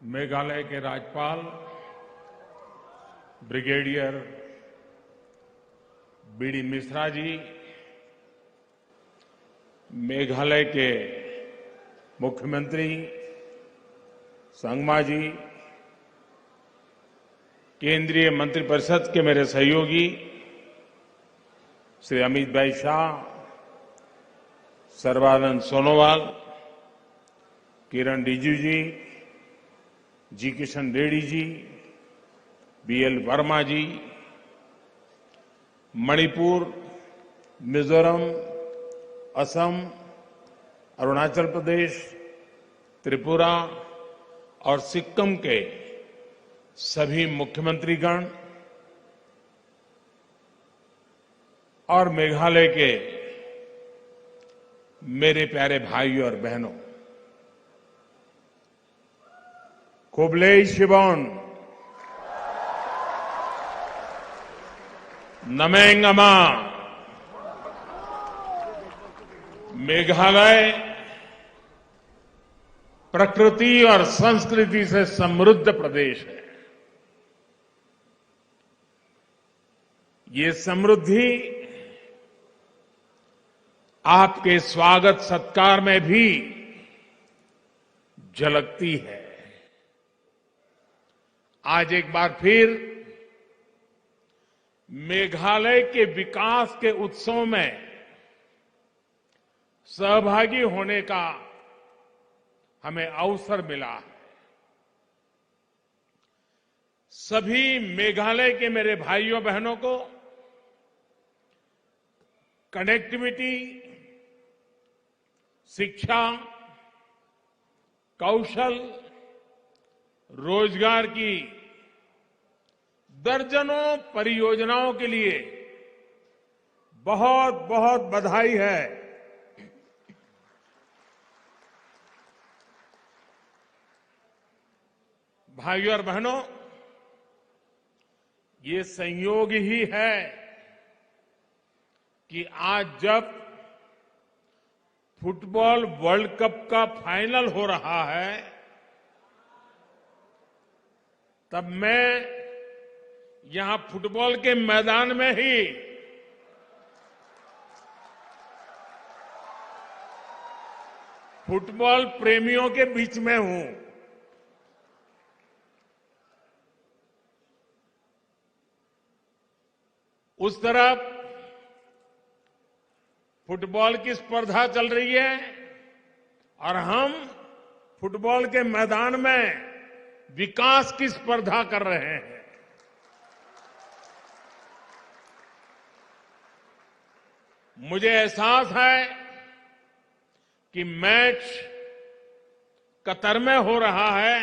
मेघालय के राज्यपाल brigadier BD Mishra ji, Meghalaya के मुख्यमंत्री संगमा जी, केंद्रीय मंत्रिपरिषद के मेरे सहयोगी श्री अमित भाई शाह, सर्बानंद सोनोवाल, किरण रिजिजू जी किशन रेड्डी जी, बीएल वर्मा जी, मणिपुर, मिजोरम, असम, अरुणाचल प्रदेश, त्रिपुरा और सिक्किम के सभी मुख्यमंत्रीगण और मेघालय के मेरे प्यारे भाइयों और बहनों, कुबले शिबोन, नमेंगमा। मेघालय प्रकृति और संस्कृति से समृद्ध प्रदेश है। ये समृद्धि आपके स्वागत सत्कार में भी झलकती है। आज एक बार फिर मेघालय के विकास के उत्सव में सहभागी होने का हमें अवसर मिला है। सभी मेघालय के मेरे भाइयों बहनों को कनेक्टिविटी, शिक्षा, कौशल, रोजगार की दर्जनों परियोजनाओं के लिए बहुत बहुत बधाई है। भाइयों और बहनों, ये संयोग ही है कि आज जब फुटबॉल वर्ल्ड कप का फाइनल हो रहा है, तब मैं यहां फुटबॉल के मैदान में ही फुटबॉल प्रेमियों के बीच में हूं। उस तरफ फुटबॉल की स्पर्धा चल रही है और हम फुटबॉल के मैदान में विकास की स्पर्धा कर रहे हैं। मुझे एहसास है कि मैच कतर में हो रहा है,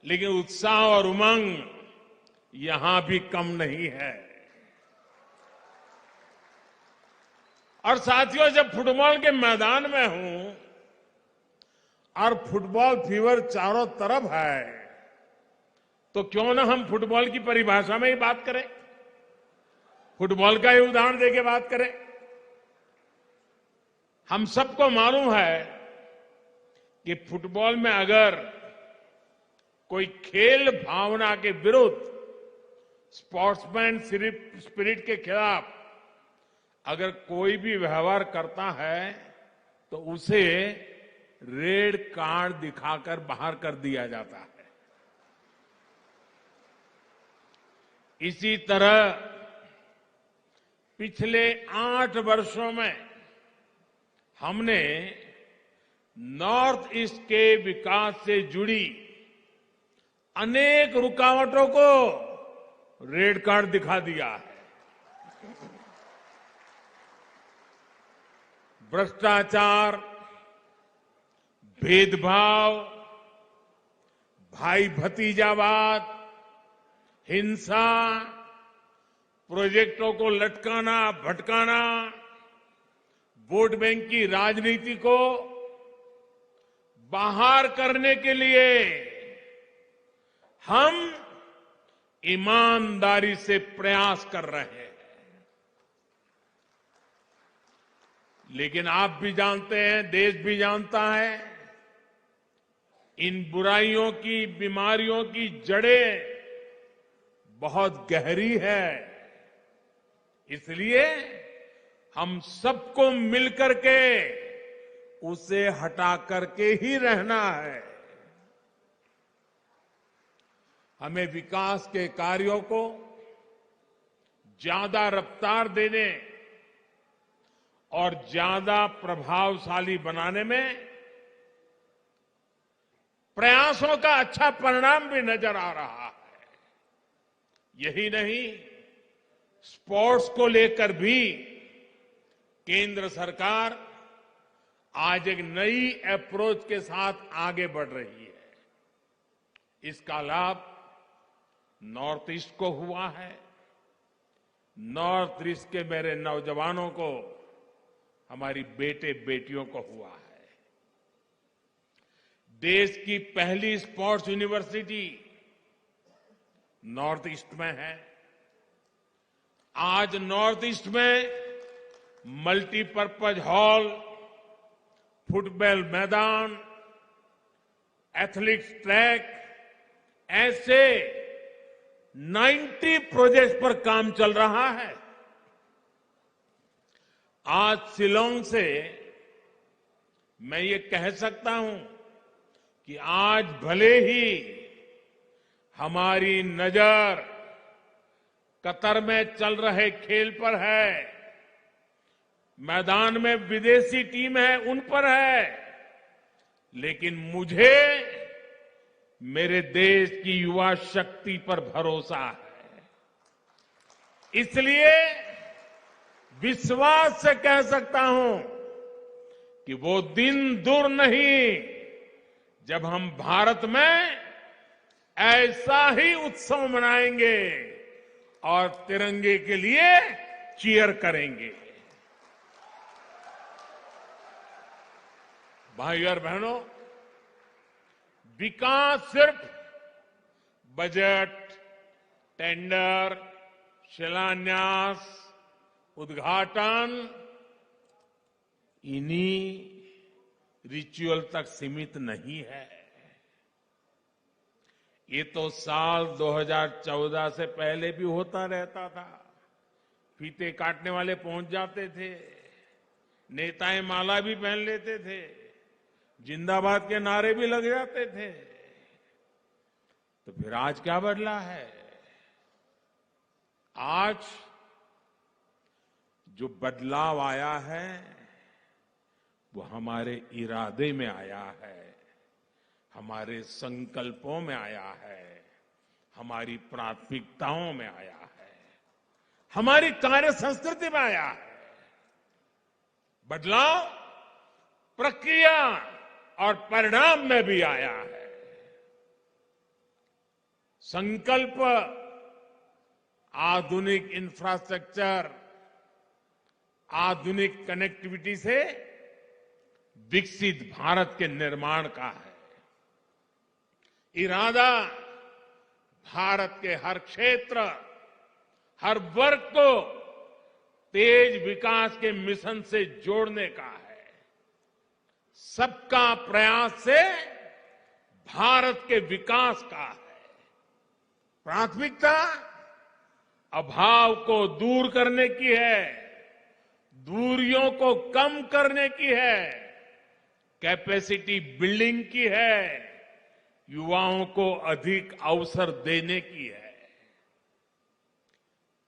लेकिन उत्साह और उमंग यहां भी कम नहीं है। और साथियों, जब फुटबॉल के मैदान में हूं और फुटबॉल फीवर चारों तरफ है, तो क्यों ना हम फुटबॉल की परिभाषा में ही बात करें, फुटबॉल का ही उदाहरण देके बात करें। हम सबको मालूम है कि फुटबॉल में अगर कोई खेल भावना के विरुद्ध, स्पोर्ट्समैन स्पिरिट के खिलाफ अगर कोई भी व्यवहार करता है तो उसे रेड कार्ड दिखाकर बाहर कर दिया जाता है। इसी तरह पिछले 8 वर्षों में हमने नॉर्थ ईस्ट के विकास से जुड़ी अनेक रुकावटों को रेड कार्ड दिखा दिया है। भ्रष्टाचार, भेदभाव, भाई भतीजावाद, हिंसा, प्रोजेक्टों को लटकाना भटकाना, वोट बैंक की राजनीति को बाहर करने के लिए हम ईमानदारी से प्रयास कर रहे हैं। लेकिन आप भी जानते हैं, देश भी जानता है इन बुराइयों की, बीमारियों की जड़ें बहुत गहरी है। इसलिए हम सबको मिलकर के उसे हटा करके ही रहना है। हमें विकास के कार्यों को ज्यादा रफ्तार देने और ज्यादा प्रभावशाली बनाने में प्रयासों का अच्छा परिणाम भी नजर आ रहा है। यही नहीं, स्पोर्ट्स को लेकर भी केंद्र सरकार आज एक नई अप्रोच के साथ आगे बढ़ रही है। इसका लाभ नॉर्थ ईस्ट को हुआ है। नॉर्थ ईस्ट के मेरे नौजवानों को, हमारी बेटे बेटियों को हुआ है। देश की पहली स्पोर्ट्स यूनिवर्सिटी नॉर्थ ईस्ट में है। आज नॉर्थ ईस्ट में मल्टीपर्पज हॉल, फुटबॉल मैदान, एथलेटिक्स ट्रैक, ऐसे 90 प्रोजेक्ट्स पर काम चल रहा है। आज शिलांग से मैं ये कह सकता हूं कि आज भले ही हमारी नजर कतर में चल रहे खेल पर है, मैदान में विदेशी टीम है उन पर है, लेकिन मुझे मेरे देश की युवा शक्ति पर भरोसा है। इसलिए विश्वास से कह सकता हूं कि वो दिन दूर नहीं जब हम भारत में ऐसा ही उत्सव मनाएंगे और तिरंगे के लिए चीयर करेंगे। भाइयों और बहनों, विकास सिर्फ बजट, टेंडर, शिलान्यास, उद्घाटन, इन्हीं रिचुअल तक सीमित नहीं है। ये तो साल 2014 से पहले भी होता रहता था। फीते काटने वाले पहुंच जाते थे, नेताएं माला भी पहन लेते थे, जिंदाबाद के नारे भी लग जाते थे। तो फिर आज क्या बदला है? आज जो बदलाव आया है वो हमारे इरादे में आया है, हमारे संकल्पों में आया है, हमारी प्राथमिकताओं में आया है, हमारी कार्य संस्कृति में आया है। बदलाव प्रक्रिया और परिणाम में भी आया है। संकल्प आधुनिक इंफ्रास्ट्रक्चर, आधुनिक कनेक्टिविटी से विकसित भारत के निर्माण का है। इरादा भारत के हर क्षेत्र, हर वर्ग को तेज विकास के मिशन से जोड़ने का है। सबका प्रयास से भारत के विकास का है। प्राथमिकता अभाव को दूर करने की है, दूरियों को कम करने की है, कैपेसिटी बिल्डिंग की है, युवाओं को अधिक अवसर देने की है।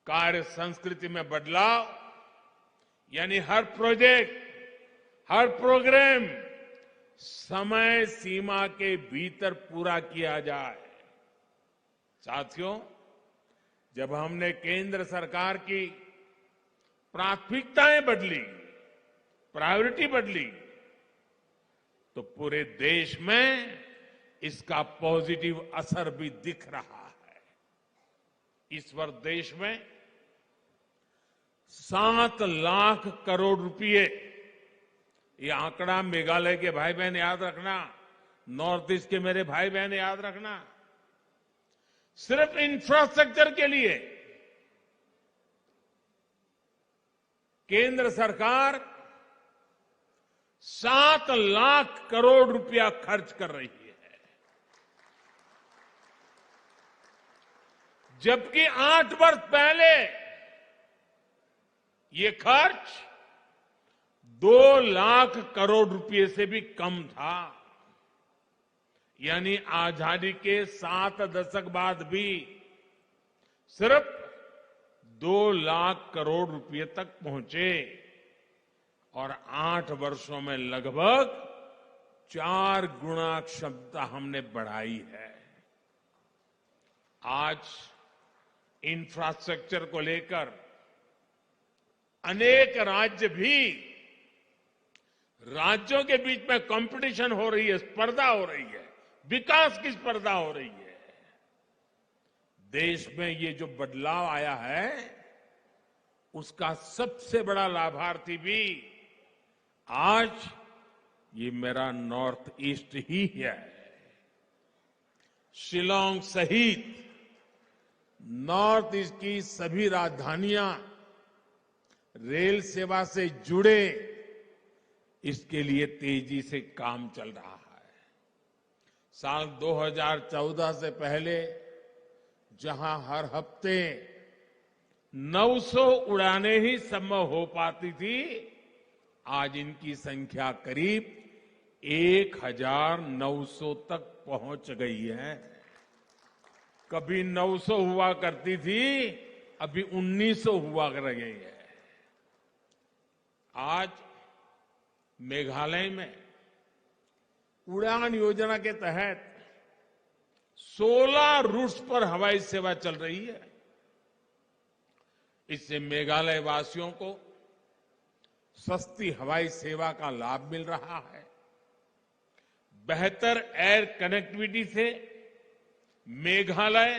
कार्य संस्कृति में बदलाव यानी हर प्रोजेक्ट, हर प्रोग्राम समय सीमा के भीतर पूरा किया जाए। साथियों, जब हमने केंद्र सरकार की प्राथमिकताएं बदली, प्रायोरिटी बदली, तो पूरे देश में इसका पॉजिटिव असर भी दिख रहा है। इस वर्ष देश में 7 लाख करोड़ रुपए, ये आंकड़ा मेघालय के भाई बहन याद रखना, नॉर्थ ईस्ट के मेरे भाई बहन याद रखना, सिर्फ इंफ्रास्ट्रक्चर के लिए केंद्र सरकार 7 लाख करोड़ रुपया खर्च कर रही है। जबकि 8 वर्ष पहले ये खर्च 2 लाख करोड़ रुपए से भी कम था। यानी आजादी के 7 दशक बाद भी सिर्फ 2 लाख करोड़ रुपए तक पहुंचे और 8 वर्षों में लगभग 4 गुना क्षमता हमने बढ़ाई है। आज इंफ्रास्ट्रक्चर को लेकर अनेक राज्य भी राज्यों के बीच में कंपटीशन हो रही है, स्पर्धा हो रही है, विकास की स्पर्धा हो रही है। देश में ये जो बदलाव आया है उसका सबसे बड़ा लाभार्थी भी आज ये मेरा नॉर्थ ईस्ट ही है। शिलांग सहित नॉर्थ ईस्ट की सभी राजधानियां रेल सेवा से जुड़े, इसके लिए तेजी से काम चल रहा है। साल 2014 से पहले जहां हर हफ्ते 900 उड़ानें ही संभव हो पाती थी, आज इनकी संख्या करीब 1900 तक पहुंच गई है। कभी 900 हुआ करती थी, अभी 1900 हुआ कर गई है। आज मेघालय में उड़ान योजना के तहत 16 रूट्स पर हवाई सेवा चल रही है। इससे मेघालय वासियों को सस्ती हवाई सेवा का लाभ मिल रहा है। बेहतर एयर कनेक्टिविटी से मेघालय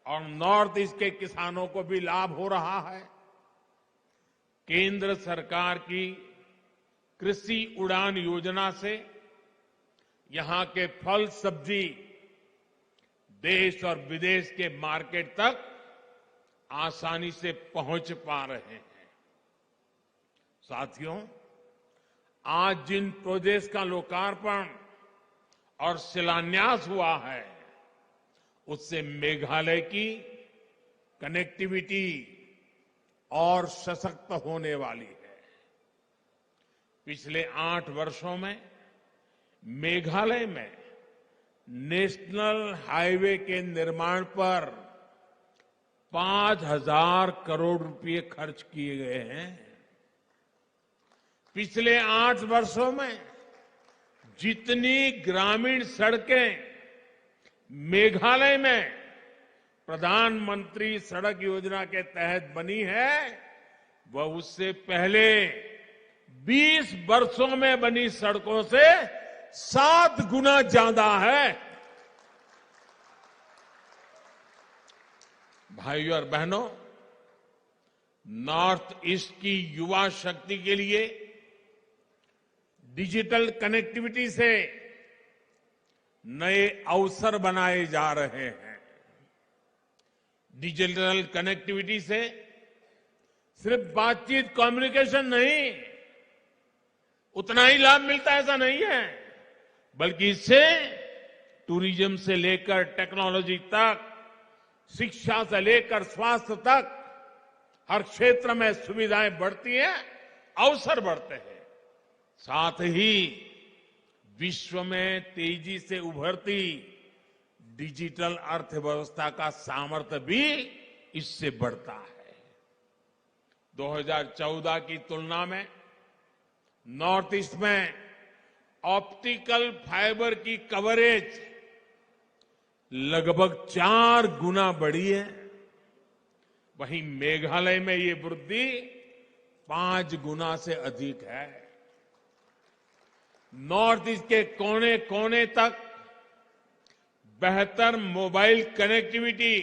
और नॉर्थ ईस्ट के किसानों को भी लाभ हो रहा है। केंद्र सरकार की कृषि उड़ान योजना से यहां के फल सब्जी देश और विदेश के मार्केट तक आसानी से पहुंच पा रहे हैं। साथियों, आज जिन प्रोजेक्ट्स का लोकार्पण और शिलान्यास हुआ है, उससे मेघालय की कनेक्टिविटी और सशक्त होने वाली है। पिछले 8 वर्षों में मेघालय में नेशनल हाईवे के निर्माण पर 5,000 करोड़ रुपए खर्च किए गए हैं। पिछले 8 वर्षों में जितनी ग्रामीण सड़कें मेघालय में प्रधानमंत्री सड़क योजना के तहत बनी है, वह उससे पहले 20 वर्षों में बनी सड़कों से 7 गुना ज्यादा है। भाइयों और बहनों, नॉर्थ ईस्ट की युवा शक्ति के लिए डिजिटल कनेक्टिविटी से नए अवसर बनाए जा रहे हैं। डिजिटल कनेक्टिविटी से सिर्फ बातचीत, कम्युनिकेशन नहीं, उतना ही लाभ मिलता है ऐसा नहीं है, बल्कि इससे टूरिज्म से लेकर टेक्नोलॉजी तक, शिक्षा से लेकर स्वास्थ्य तक हर क्षेत्र में सुविधाएं बढ़ती हैं, अवसर बढ़ते हैं। साथ ही विश्व में तेजी से उभरती डिजिटल अर्थव्यवस्था का सामर्थ्य भी इससे बढ़ता है। 2014 की तुलना में नॉर्थ ईस्ट में ऑप्टिकल फाइबर की कवरेज लगभग 4 गुना बढ़ी है। वहीं मेघालय में ये वृद्धि 5 गुना से अधिक है। नॉर्थ ईस्ट के कोने कोने तक बेहतर मोबाइल कनेक्टिविटी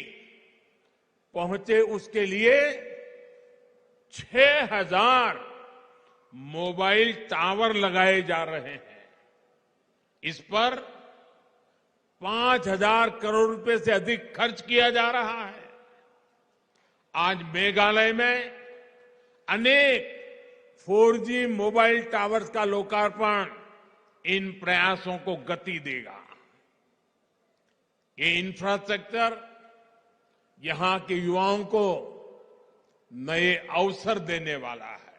पहुंचे, उसके लिए 6,000 मोबाइल टावर लगाए जा रहे हैं। इस पर 5,000 करोड़ रुपए से अधिक खर्च किया जा रहा है। आज मेघालय में अनेक 4G मोबाइल टावर्स का लोकार्पण इन प्रयासों को गति देगा। ये इंफ्रास्ट्रक्चर यहां के युवाओं को नए अवसर देने वाला है।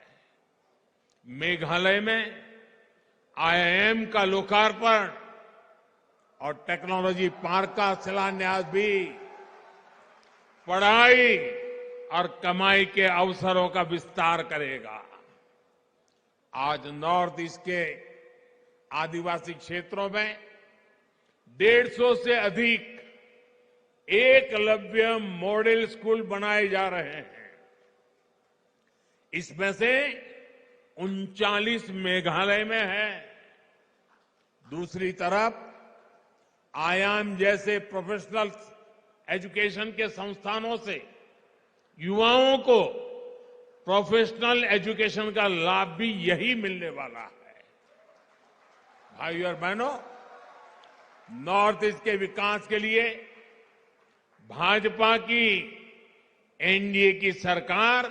मेघालय में आईआईएम का लोकार्पण और टेक्नोलॉजी पार्क का शिलान्यास भी पढ़ाई और कमाई के अवसरों का विस्तार करेगा। आज नॉर्थ ईस्ट के आदिवासी क्षेत्रों में 150 से अधिक एकलव्य मॉडल स्कूल बनाए जा रहे हैं। इसमें से 39 मेघालय में है। दूसरी तरफ आईआईएम जैसे प्रोफेशनल एजुकेशन के संस्थानों से युवाओं को प्रोफेशनल एजुकेशन का लाभ भी यही मिलने वाला है। भाइयों और बहनों, नॉर्थ ईस्ट के विकास के लिए भाजपा की एनडीए की सरकार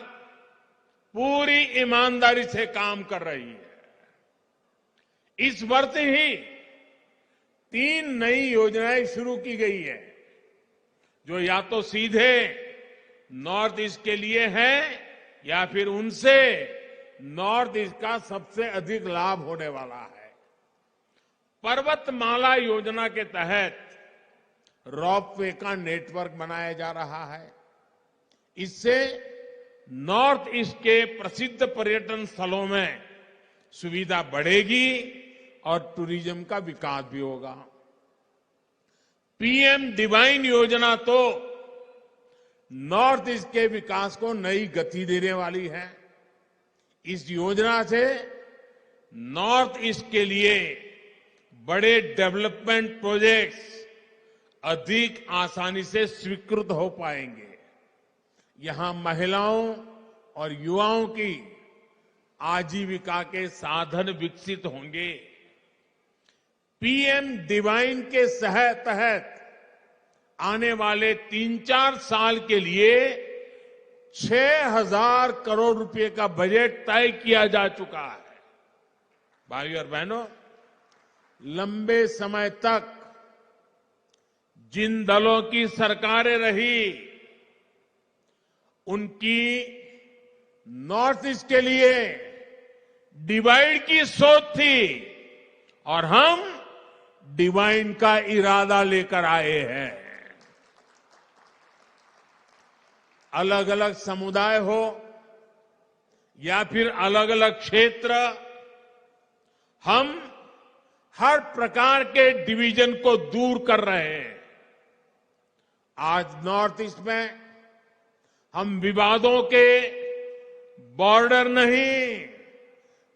पूरी ईमानदारी से काम कर रही है। इस वर्ष ही 3 नई योजनाएं शुरू की गई है, जो या तो सीधे नॉर्थ ईस्ट के लिए है या फिर उनसे नॉर्थ ईस्ट का सबसे अधिक लाभ होने वाला है। पर्वतमाला योजना के तहत रॉपवे का नेटवर्क बनाया जा रहा है। इससे नॉर्थ ईस्ट के प्रसिद्ध पर्यटन स्थलों में सुविधा बढ़ेगी और टूरिज्म का विकास भी होगा। पीएम डिवाइन योजना तो नॉर्थ ईस्ट के विकास को नई गति देने वाली है। इस योजना से नॉर्थ ईस्ट के लिए बड़े डेवलपमेंट प्रोजेक्ट्स अधिक आसानी से स्वीकृत हो पाएंगे। यहां महिलाओं और युवाओं की आजीविका के साधन विकसित होंगे। पीएम डिवाइन के तहत आने वाले 3-4 साल के लिए 6,000 करोड़ रुपए का बजट तय किया जा चुका है। भाइयों और बहनों, लंबे समय तक जिन दलों की सरकारें रही, उनकी नॉर्थ ईस्ट के लिए डिवाइड की सोच थी और हम डिवाइन का इरादा लेकर आए हैं। अलग अलग समुदाय हो या फिर अलग अलग क्षेत्र, हम हर प्रकार के डिवीजन को दूर कर रहे हैं। आज नॉर्थ ईस्ट में हम विवादों के बॉर्डर नहीं,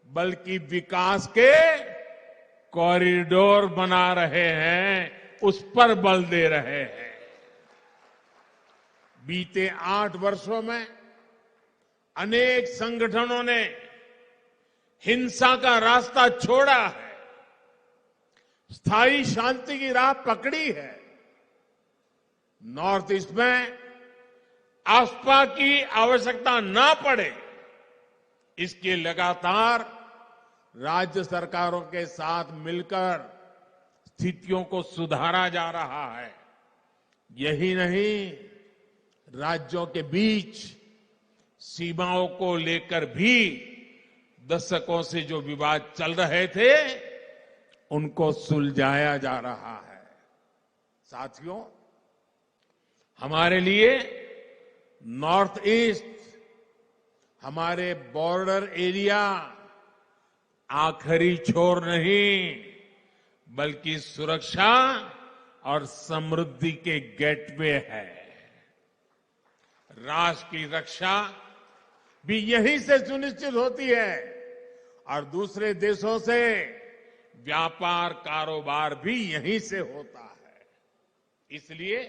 बल्कि विकास के कॉरिडोर बना रहे हैं, उस पर बल दे रहे हैं। बीते 8 वर्षों में अनेक संगठनों ने हिंसा का रास्ता छोड़ा है, स्थायी शांति की राह पकड़ी है। नॉर्थ ईस्ट में आस्था की आवश्यकता ना पड़े, इसके लगातार राज्य सरकारों के साथ मिलकर स्थितियों को सुधारा जा रहा है। यही नहीं, राज्यों के बीच सीमाओं को लेकर भी दशकों से जो विवाद चल रहे थे, उनको सुलझाया जा रहा है। साथियों, हमारे लिए नॉर्थ ईस्ट, हमारे बॉर्डर एरिया आखिरी छोर नहीं, बल्कि सुरक्षा और समृद्धि के गेटवे है। राष्ट्र की रक्षा भी यहीं से सुनिश्चित होती है और दूसरे देशों से व्यापार कारोबार भी यहीं से होता है। इसलिए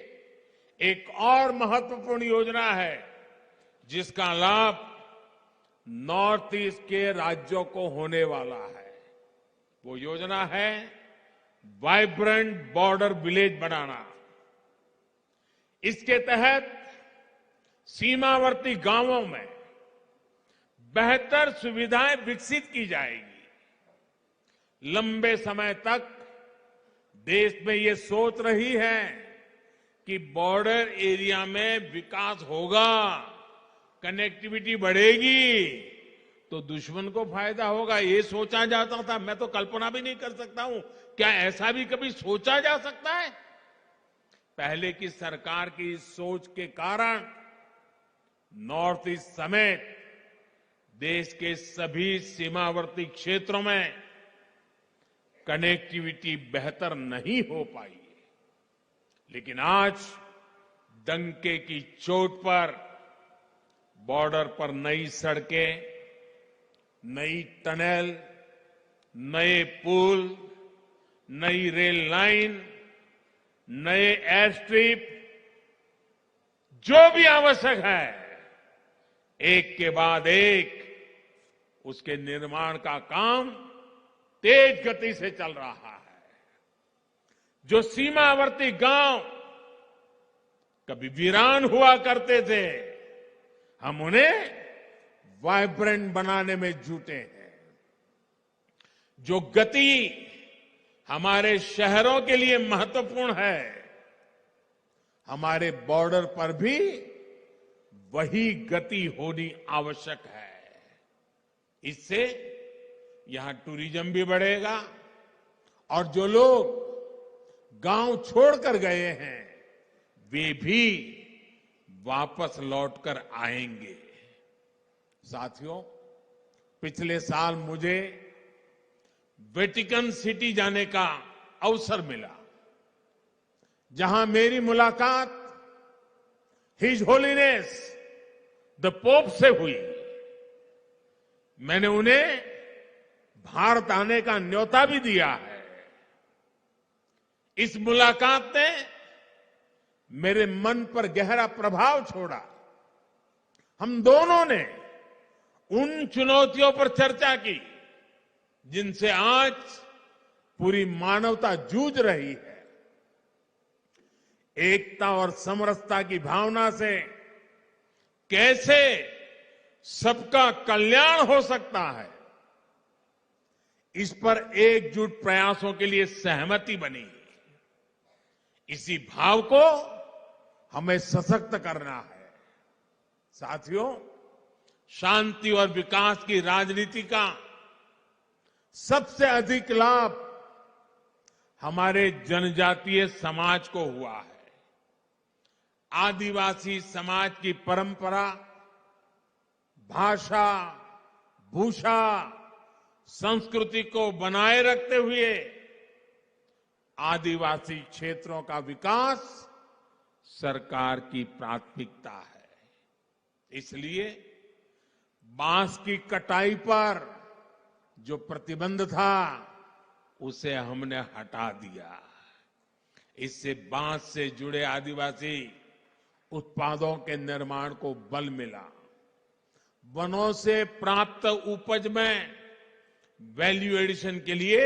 एक और महत्वपूर्ण योजना है जिसका लाभ नॉर्थ ईस्ट के राज्यों को होने वाला है। वो योजना है वाइब्रेंट बॉर्डर विलेज बनाना। इसके तहत सीमावर्ती गांवों में बेहतर सुविधाएं विकसित की जाएगी। लंबे समय तक देश में ये सोच रही है कि बॉर्डर एरिया में विकास होगा, कनेक्टिविटी बढ़ेगी, तो दुश्मन को फायदा होगा, ये सोचा जाता था। मैं तो कल्पना भी नहीं कर सकता हूं, क्या ऐसा भी कभी सोचा जा सकता है? पहले की सरकार की सोच के कारण नॉर्थ ईस्ट समेत देश के सभी सीमावर्ती क्षेत्रों में कनेक्टिविटी बेहतर नहीं हो पाई। लेकिन आज डंके की चोट पर बॉर्डर पर नई सड़कें, नई टनल, नए पुल, नई रेल लाइन, नए एयर स्ट्रिप, जो भी आवश्यक है, एक के बाद एक उसके निर्माण का काम तेज गति से चल रहा है। जो सीमावर्ती गांव कभी वीरान हुआ करते थे, हम उन्हें वाइब्रेंट बनाने में जुटे हैं। जो गति हमारे शहरों के लिए महत्वपूर्ण है, हमारे बॉर्डर पर भी वही गति होनी आवश्यक है। इससे यहां टूरिज्म भी बढ़ेगा और जो लोग गांव छोड़कर गए हैं, वे भी वापस लौटकर आएंगे। साथियों, पिछले साल मुझे वेटिकन सिटी जाने का अवसर मिला, जहां मेरी मुलाकात हिज होलीनेस द पोप से हुई। मैंने उन्हें भारत आने का न्योता भी दिया है। इस मुलाकात ने मेरे मन पर गहरा प्रभाव छोड़ा। हम दोनों ने उन चुनौतियों पर चर्चा की जिनसे आज पूरी मानवता जूझ रही है। एकता और समरसता की भावना से कैसे सबका कल्याण हो सकता है, इस पर एकजुट प्रयासों के लिए सहमति बनी। इसी भाव को हमें सशक्त करना है। साथियों, शांति और विकास की राजनीति का सबसे अधिक लाभ हमारे जनजातीय समाज को हुआ है। आदिवासी समाज की परंपरा, भाषा, भूषा, संस्कृति को बनाए रखते हुए आदिवासी क्षेत्रों का विकास सरकार की प्राथमिकता है। इसलिए बांस की कटाई पर जो प्रतिबंध था, उसे हमने हटा दिया। इससे बांस से जुड़े आदिवासी उत्पादों के निर्माण को बल मिला। वनों से प्राप्त उपज में वैल्यू एडिशन के लिए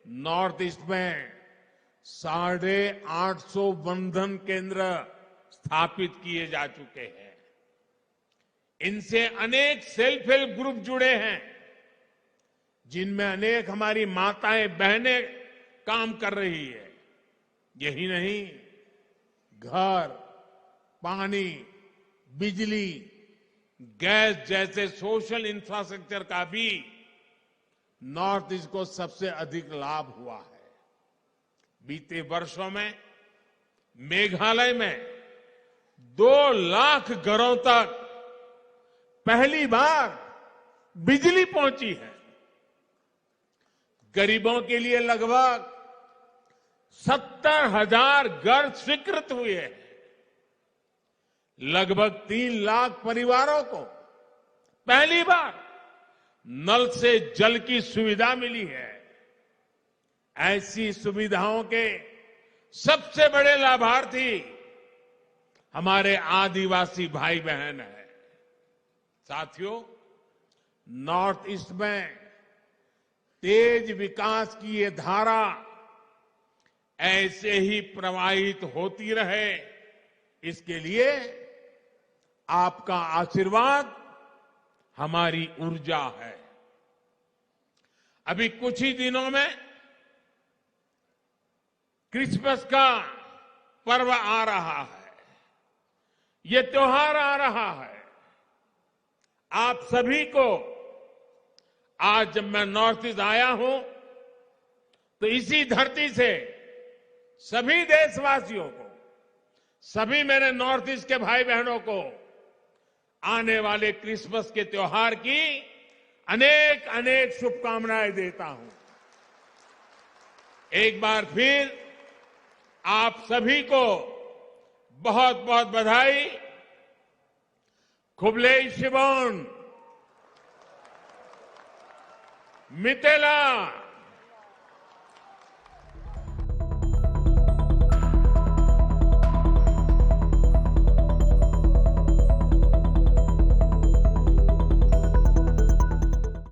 नॉर्थ ईस्ट में 850 वनधन केंद्र स्थापित किए जा चुके हैं। इनसे अनेक सेल्फ हेल्प ग्रुप जुड़े हैं, जिनमें अनेक हमारी माताएं बहनें काम कर रही है। यही नहीं, घर, पानी, बिजली, गैस जैसे सोशल इंफ्रास्ट्रक्चर का भी नॉर्थ ईस्ट को सबसे अधिक लाभ हुआ है। बीते वर्षों में मेघालय में 2 लाख घरों तक पहली बार बिजली पहुंची है। गरीबों के लिए लगभग 70,000 घर स्वीकृत हुए हैं। लगभग 3 लाख परिवारों को पहली बार नल से जल की सुविधा मिली है। ऐसी सुविधाओं के सबसे बड़े लाभार्थी हमारे आदिवासी भाई बहन हैं। साथियों, नॉर्थ ईस्ट में तेज विकास की ये धारा ऐसे ही प्रवाहित होती रहे, इसके लिए आपका आशीर्वाद हमारी ऊर्जा है। अभी कुछ ही दिनों में क्रिसमस का पर्व आ रहा है, ये त्योहार आ रहा है। आप सभी को आज जब मैं नॉर्थ ईस्ट आया हूं तो इसी धरती से सभी देशवासियों को, सभी मेरे नॉर्थ ईस्ट के भाई बहनों को आने वाले क्रिसमस के त्योहार की अनेक अनेक शुभकामनाएं देता हूं। एक बार फिर आप सभी को बहुत बहुत बधाई। खुबले शिवोन, मितेला।